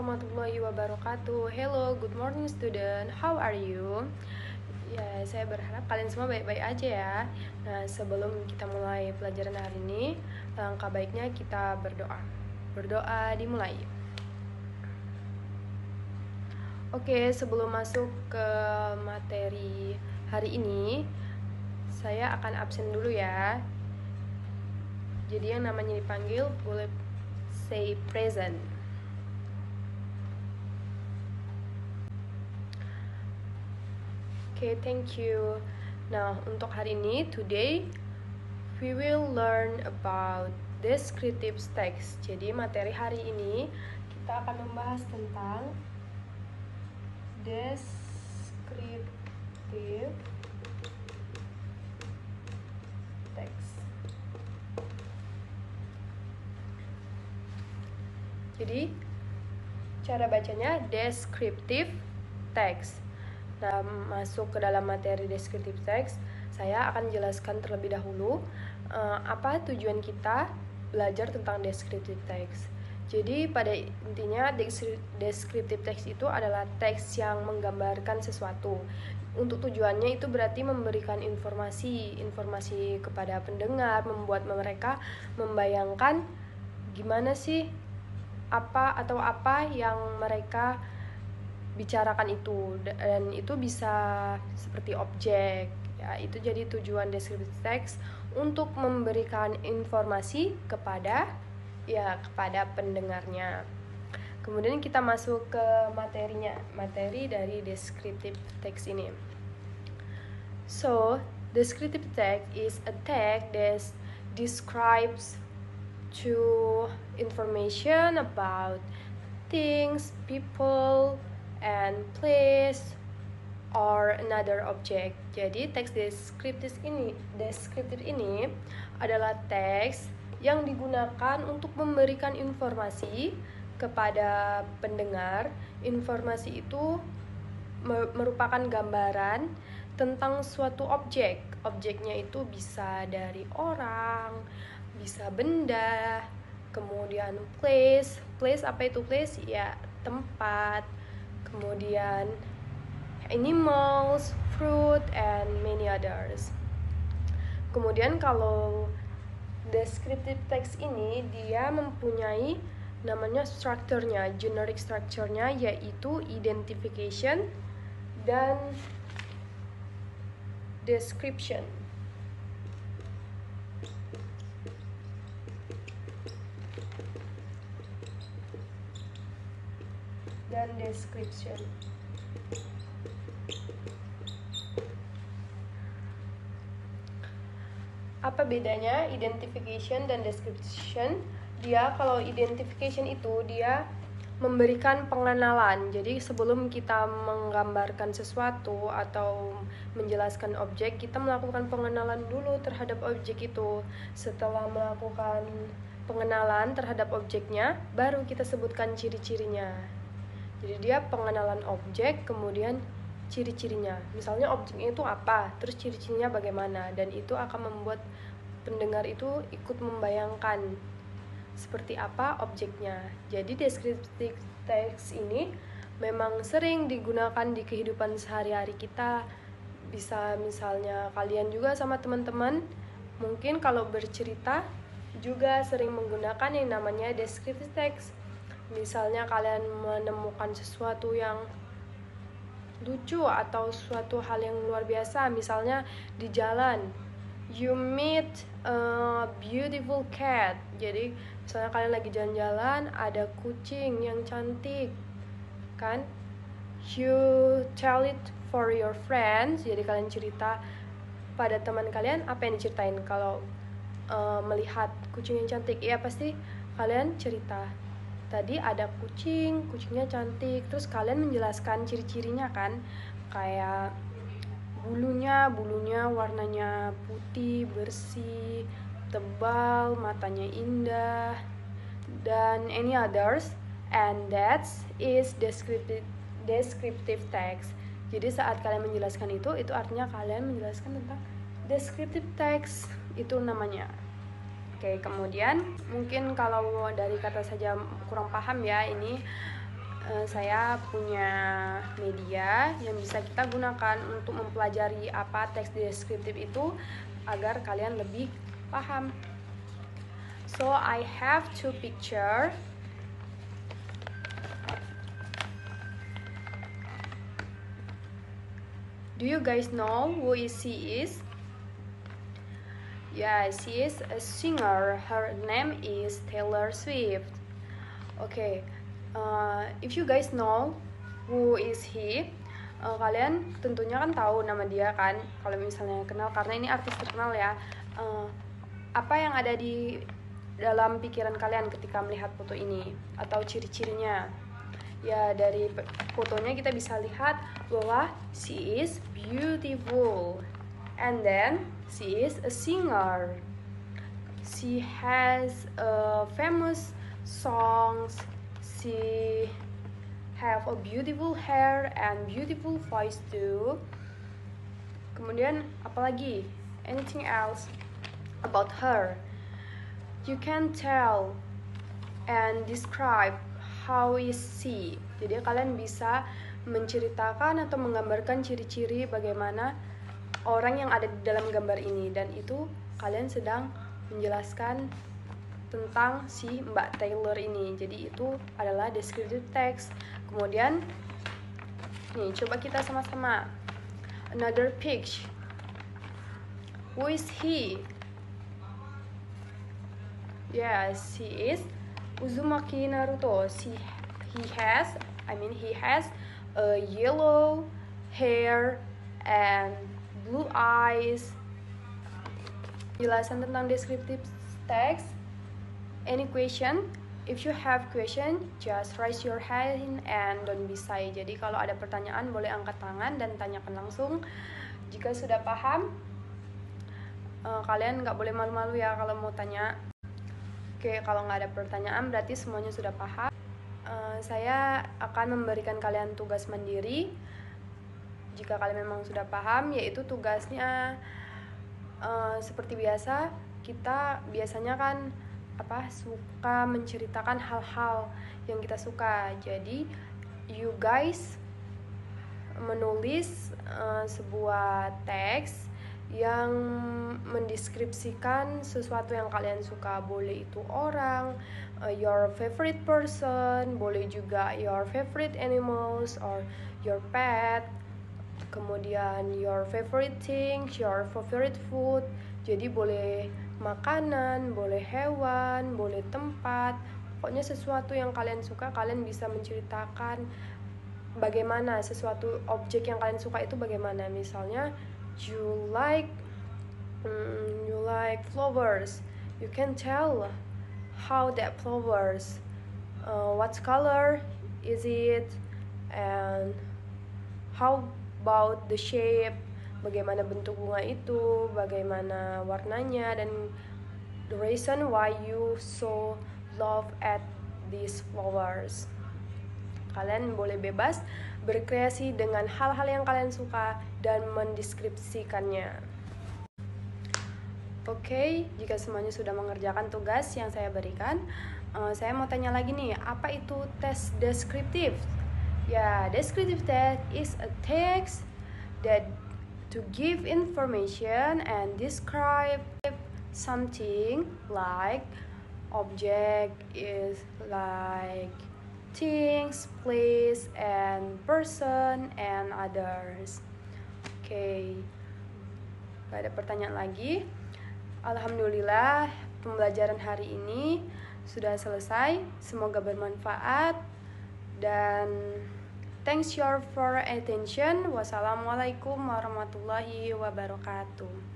warahmatullahi wabarakatuh. Hello, good morning student. How are you? Ya, saya berharap kalian semua baik-baik aja ya. Nah, sebelum kita mulai pelajaran hari ini, langkah baiknya kita berdoa. Berdoa dimulai. Oke, sebelum masuk ke materi hari ini, saya akan absen dulu ya. Jadi yang namanya dipanggil boleh say present. Okay, thank you. Nah, untuk hari ini, today we will learn about descriptive text. Jadi materi hari ini kita akan membahas tentang descriptive text. Jadi cara bacanya descriptive text. Nah, masuk ke dalam materi descriptive text, saya akan jelaskan terlebih dahulu apa tujuan kita belajar tentang descriptive text. Jadi pada intinya descriptive text itu adalah teks yang menggambarkan sesuatu. Untuk tujuannya itu berarti memberikan informasi kepada pendengar, membuat mereka membayangkan gimana sih apa yang mereka bicarakan itu, dan itu bisa seperti objek ya. Itu jadi tujuan descriptive text, untuk memberikan informasi kepada pendengarnya. Kemudian kita masuk ke materinya, materi dari descriptive text ini. So, descriptive text is a text that describes to information about things, people, and place or another object. Jadi teks deskriptif ini adalah teks yang digunakan untuk memberikan informasi kepada pendengar. Informasi itu merupakan gambaran tentang suatu objek. Objeknya itu bisa dari orang, bisa benda, kemudian place. Apa itu place? Ya, tempat. Kemudian animals, fruit, and many others. Kemudian kalau descriptive text ini dia mempunyai namanya strukturnya, generic structure-nya, yaitu identification dan description. Dan description. Apa bedanya identification dan description? Kalau identification itu dia memberikan pengenalan. Jadi sebelum kita menggambarkan sesuatu atau menjelaskan objek, kita melakukan pengenalan dulu terhadap objek itu. Setelah melakukan pengenalan terhadap objeknya, baru kita sebutkan ciri-cirinya. Jadi dia pengenalan objek, kemudian ciri-cirinya. Misalnya objeknya itu apa, terus ciri-cirinya bagaimana, dan itu akan membuat pendengar itu ikut membayangkan seperti apa objeknya. Jadi descriptive text ini memang sering digunakan di kehidupan sehari-hari kita. Bisa misalnya kalian juga sama teman-teman, mungkin kalau bercerita juga sering menggunakan yang namanya descriptive text. Misalnya kalian menemukan sesuatu yang lucu atau suatu hal yang luar biasa, misalnya di jalan you meet a beautiful cat. Jadi misalnya kalian lagi jalan-jalan, ada kucing yang cantik kan, you tell it for your friends. Jadi kalian cerita pada teman kalian, apa yang diceritain kalau melihat kucing yang cantik? Ya pasti kalian cerita, tadi ada kucingnya cantik, terus kalian menjelaskan ciri-cirinya kan, kayak bulunya warnanya putih, bersih, tebal, matanya indah, dan any others. And that is descriptive text. Jadi saat kalian menjelaskan itu artinya kalian menjelaskan tentang descriptive text, itu namanya. Oke, kemudian mungkin kalau dari kata saja kurang paham ya, ini saya punya media yang bisa kita gunakan untuk mempelajari apa teks deskriptif itu agar kalian lebih paham. So I have two picture. Do you guys know who she is? Yeah, she is a singer. Her name is Taylor Swift. Okay, if you guys know who is he, kalian tentunya kan tahu nama dia kan, kalau misalnya kenal, karena ini artis terkenal ya. Apa yang ada di dalam pikiran kalian ketika melihat foto ini atau ciri-cirinya? Ya, dari fotonya kita bisa lihat bahwa she is beautiful, and then she is a singer. She has famous songs. She have a beautiful hair and beautiful voice too. Kemudian apalagi? Anything else about her? You can tell and describe how is she. Jadi kalian bisa menceritakan atau menggambarkan ciri-ciri bagaimana orang yang ada di dalam gambar ini, dan itu kalian sedang menjelaskan tentang si Mbak Taylor ini. Jadi itu adalah descriptive text. Kemudian nih, coba kita sama-sama. Another picture. Who is he? Yes, he is Uzumaki Naruto. He has a yellow hair and blue eyes. Jelasan tentang descriptive text. Any question? If you have question, just raise your hand and don't be shy. Jadi kalau ada pertanyaan boleh angkat tangan dan tanyakan langsung. Jika sudah paham, kalian nggak boleh malu-malu ya kalau mau tanya. Oke, kalau nggak ada pertanyaan berarti semuanya sudah paham. Saya akan memberikan kalian tugas mandiri. Jika kalian memang sudah paham, yaitu tugasnya seperti biasa, kita biasanya kan suka menceritakan hal-hal yang kita suka. Jadi you guys menulis sebuah teks yang mendeskripsikan sesuatu yang kalian suka. Boleh itu orang, your favorite person, boleh juga your favorite animals or your pet, kemudian your favorite things, your favorite food. Jadi boleh makanan, boleh hewan, boleh tempat, pokoknya sesuatu yang kalian suka. Kalian bisa menceritakan bagaimana sesuatu objek yang kalian suka itu bagaimana. Misalnya you like flowers, you can tell how that flowers, what color is it, and how about the shape, bagaimana bentuk bunga itu, bagaimana warnanya, dan the reason why you so love at these flowers. Kalian boleh bebas berkreasi dengan hal-hal yang kalian suka dan mendeskripsikannya. Oke, jika semuanya sudah mengerjakan tugas yang saya berikan, saya mau tanya lagi nih, apa itu tes deskriptif? Ya, descriptive text is a text that to give information and describe something, like object is like things, place, and person, and others. Oke, gak ada pertanyaan lagi. Alhamdulillah, pembelajaran hari ini sudah selesai. Semoga bermanfaat, dan thanks for attention. Wassalamualaikum warahmatullahi wabarakatuh.